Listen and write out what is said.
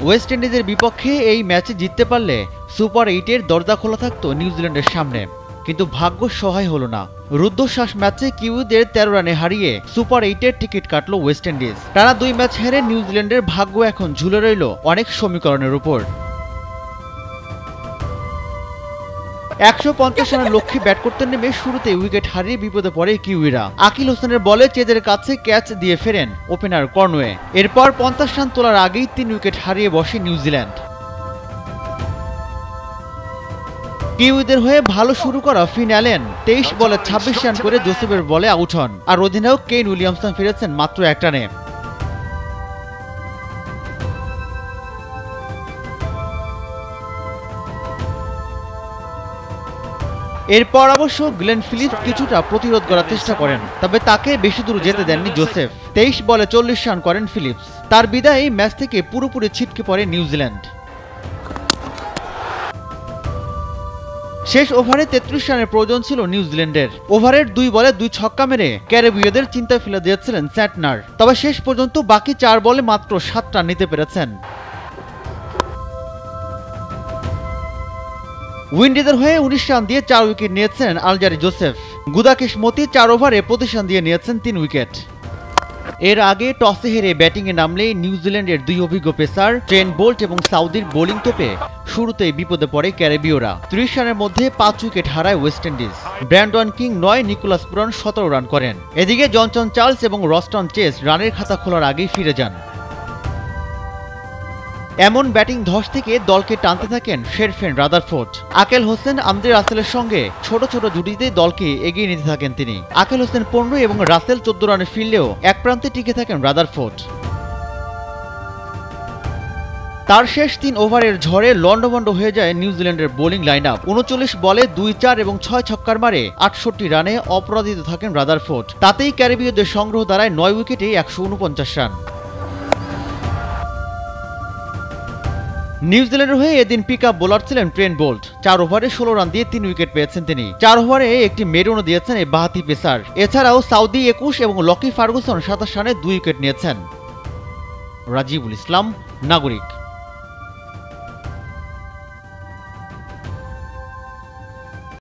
West ইন্ডিজের বিপক্ষে এই ম্যাচে জিততে পারলে সুপার 8-এর দরজা খোলা থাকতো নিউজিল্যান্ডের সামনে, কিন্তু ভাগ্য সহায় হলো না। রুদ্ধশ্বাস ম্যাচে কিউইদের 13 রানে হারিয়ে সুপার 8-এর টিকিট কাটল ওয়েস্ট ইন্ডিজ। টানা 2 ম্যাচ হেরে নিউজিল্যান্ডের ভাগ্য এখন ঝুলে রইল অনেক সমীকরণের উপর। 150 রানের লক্ষ্যে ব্যাট করতে নেমে শুরুতে উইকেট হারিয়ে বিপদে পড়ে কিউইরা। আকিল হোসেনের বলে চেজের কাছে ক্যাচ দিয়ে ফেরেন ওপেনার কর্নওয়ে। এরপর 50 রান তোলার আগেই 3 উইকেট হারিয়ে বসে নিউজিল্যান্ড। কিউইদের হয়ে ভালো শুরু করা ফিন অ্যালেন 23 বলে 26 রান করে জোসেফের বলে আউট হন, আর অধিনায়ক কেন উইলিয়ামসন ফিরেছেন মাত্র 1 রানে। এরপর অবশ্য গ্লেন ফিলিপস কিছুটা প্রতিরোধ করার চেষ্টা করেন, তবে তাকে বেশি দূর যেতে দেননি জোসেফ। 23 বলে 40 রান করেন ফিলিপস। তার বিদায়ে ম্যাচ থেকে পুরোপুরি ছিটকে পড়ে নিউজিল্যান্ড। শেষ ওভারে 33 রানের প্রয়োজন ছিল নিউজিল্যান্ডের। ওভারের 2 বলে 2 ছক্কা মেরে ক্যারিবীয়দের চিন্তায় ফেলে দিয়েছিলেন স্যাটনার, তবে শেষ পর্যন্ত বাকি 4 বলে মাত্র 7 রান নিতে পেরেছেন। উইন্ডিজের হয়ে 19 রান দিয়ে 4 উইকেট নিয়েছেন আলজারি জোসেফ। গুদাকেশ মতি 4 ওভারে 25 রান দিয়ে নিয়েছেন 3 উইকেট। এর আগে টসে হেরে ব্যাটিংয়ে নামলে নিউজিল্যান্ডের 2 অভিজ্ঞ পেসার ট্রেন্ট বোল্ট এবং সাউদির বোলিং তোপে শুরুতেই বিপদে পড়ে ক্যারিবীয়রা। 30 রানের মধ্যে 5 উইকেট হারায় West Indies. Brandon King 9, Nicholas Pooran 17 run করেন। এদিকে জনসন চার্লস এবং রস্টন চেস রানের খাতা খোলার আগেই ফিরে যান। এমন ব্যাটিং ধস থেকে দলকে টানতে থাকেন শেরফেন রাদারফোর্ড। আকেল হোসেন আন্দ্রে রাসেলের সঙ্গে ছোট ছোট জুটিতে দলকে এগিয়ে নিতে থাকেন তিনি। আকেল হোসেন 15 এবং রাসেল 14 রানে ফিরলেও এক প্রান্তে টিকে থাকেন রাদারফোর্ড। তার শেষ 3 ওভারের ঝড়ে লন্ডভন্ড হয়ে যায় নিউজিল্যান্ডের বোলিং লাইন আপ। 39 বলে 2, 4 এবং 6 ছক্কার মারে 68 রানে অপরাজিত থাকেন রাদারফোর্ড। তাতেই ক্যারিবীয়দের সংগ্রহ দাঁড়ায় 9 উইকেটে 149 রান। নিউজিল্যান্ডের হয়ে এদিন পিক আপ বোলার ছিলেন ট্রেন্ট বোল্ট। 4 ওভারে 16 রান দিয়ে 3 উইকেট পেয়েছেন তিনি। 4 ওভারে একটি মেডনও দিয়েছেন এই বাঁহাতি পেসার। এছাড়াও সাউদি 21 এবং লকি ফার্গুসন 27 রানে 2 উইকেট নিয়েছেন। রাজিবুল ইসলাম, নাগরিক।